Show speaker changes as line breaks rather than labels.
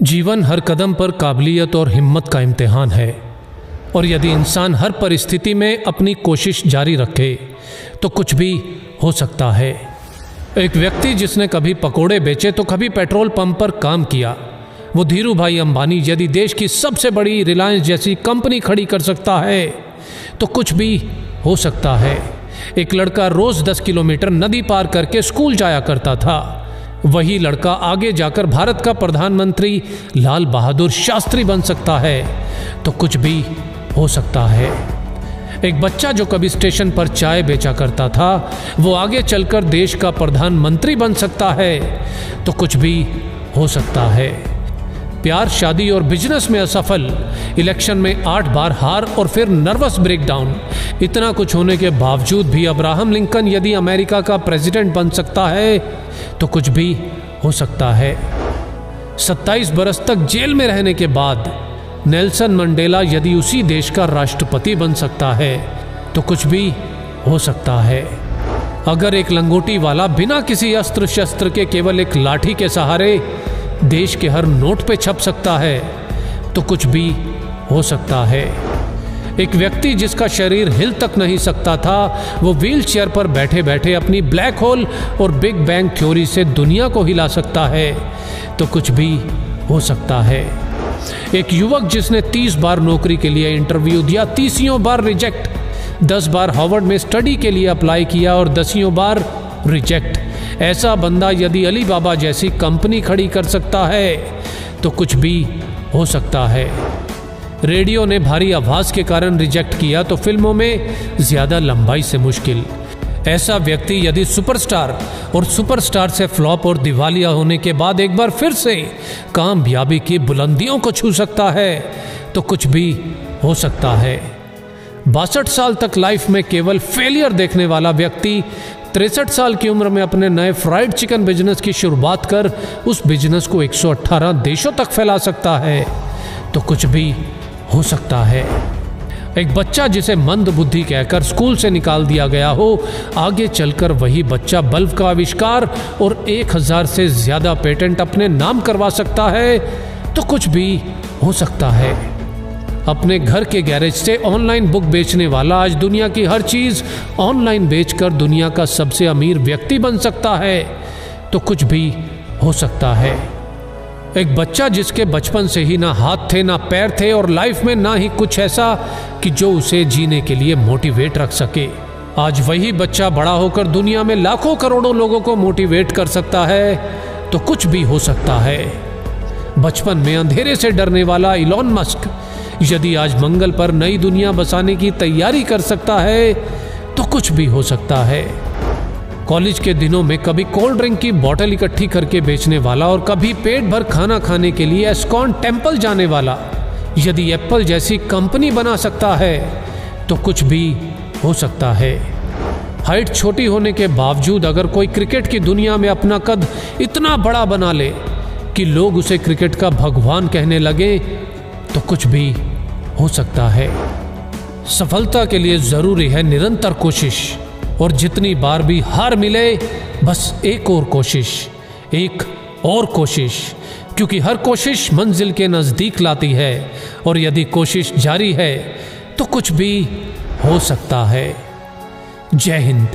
जीवन हर कदम पर काबिलियत और हिम्मत का इम्तिहान है, और यदि इंसान हर परिस्थिति में अपनी कोशिश जारी रखे तो कुछ भी हो सकता है। एक व्यक्ति जिसने कभी पकोड़े बेचे तो कभी पेट्रोल पंप पर काम किया, वो धीरू भाई अंबानी यदि देश की सबसे बड़ी रिलायंस जैसी कंपनी खड़ी कर सकता है तो कुछ भी हो सकता है। एक लड़का रोज 10 किलोमीटर नदी पार करके स्कूल जाया करता था, वही लड़का आगे जाकर भारत का प्रधानमंत्री लाल बहादुर शास्त्री बन सकता है, तो कुछ भी हो सकता है। एक बच्चा जो कभी स्टेशन पर चाय बेचा करता था, वो आगे चलकर देश का प्रधानमंत्री बन सकता है, तो कुछ भी हो सकता है। प्यार, शादी और बिजनेस में असफल, इलेक्शन में 8 बार हार और फिर नर्वस ब्रेकडाउन, इतना कुछ होने के बावजूद भी अब्राहम लिंकन यदि अमेरिका का प्रेसिडेंट बन सकता है तो कुछ भी हो सकता है। 27 बरस तक जेल में रहने के बाद नेल्सन मंडेला यदि उसी देश का राष्ट्रपति बन सकता है तो कुछ भी हो सकता है। अगर एक लंगोटी वाला बिना किसी अस्त्र शस्त्र के केवल एक लाठी के सहारे देश के हर नोट पे छप सकता है तो कुछ भी हो सकता है। एक व्यक्ति जिसका शरीर हिल तक नहीं सकता था, वो व्हील चेयर पर बैठे बैठे अपनी ब्लैक होल और बिग बैंग थ्योरी से दुनिया को हिला सकता है, तो कुछ भी हो सकता है। एक युवक जिसने 30 बार नौकरी के लिए इंटरव्यू दिया, 30 बार रिजेक्ट, 10 बार हार्वर्ड में स्टडी के लिए अप्लाई किया और 10 बार रिजेक्ट, ऐसा बंदा यदि अली बाबा जैसी कंपनी खड़ी कर सकता है तो कुछ भी हो सकता है। रेडियो ने भारी आवाज के कारण रिजेक्ट किया तो फिल्मों में ज्यादा लंबाई से मुश्किल। ऐसा व्यक्ति यदि सुपरस्टार और सुपरस्टार से फ्लॉप और दिवालिया होने के बाद एक बार फिर से कामयाबी की बुलंदियों को छू सकता है तो कुछ भी हो सकता है। 62 साल तक लाइफ में केवल फेलियर देखने वाला व्यक्ति 63 साल की उम्र में अपने नए फ्राइड चिकन बिजनेस की शुरुआत कर उस बिजनेस को 118 देशों तक फैला सकता है, तो कुछ भी हो सकता है। एक बच्चा जिसे मंद बुद्धि कहकर स्कूल से निकाल दिया गया हो, आगे चलकर वही बच्चा बल्ब का आविष्कार और 1000 से ज्यादा पेटेंट अपने नाम करवा सकता है, तो कुछ भी हो सकता है। अपने घर के गैरेज से ऑनलाइन बुक बेचने वाला आज दुनिया की हर चीज ऑनलाइन बेचकर दुनिया का सबसे अमीर व्यक्ति बन सकता है, तो कुछ भी हो सकता है। एक बच्चा जिसके बचपन से ही ना हाथ थे ना पैर थे और लाइफ में ना ही कुछ ऐसा कि जो उसे जीने के लिए मोटिवेट रख सके, आज वही बच्चा बड़ा होकर दुनिया में लाखों करोड़ों लोगों को मोटिवेट कर सकता है, तो कुछ भी हो सकता है। बचपन में अंधेरे से डरने वाला इलॉन मस्क यदि आज मंगल पर नई दुनिया बसाने की तैयारी कर सकता है तो कुछ भी हो सकता है। कॉलेज के दिनों में कभी कोल्ड ड्रिंक की बोतल इकट्ठी करके बेचने वाला और कभी पेट भर खाना खाने के लिए एस्कॉन टेम्पल जाने वाला यदि एप्पल जैसी कंपनी बना सकता है तो कुछ भी हो सकता है। हाइट छोटी होने के बावजूद अगर कोई क्रिकेट की दुनिया में अपना कद इतना बड़ा बना ले कि लोग उसे क्रिकेट का भगवान कहने लगे तो कुछ भी हो सकता है। सफलता के लिए जरूरी है निरंतर कोशिश, और जितनी बार भी हार मिले बस एक और कोशिश, एक और कोशिश, क्योंकि हर कोशिश मंजिल के नजदीक लाती है, और यदि कोशिश जारी है तो कुछ भी हो सकता है। जय हिंद।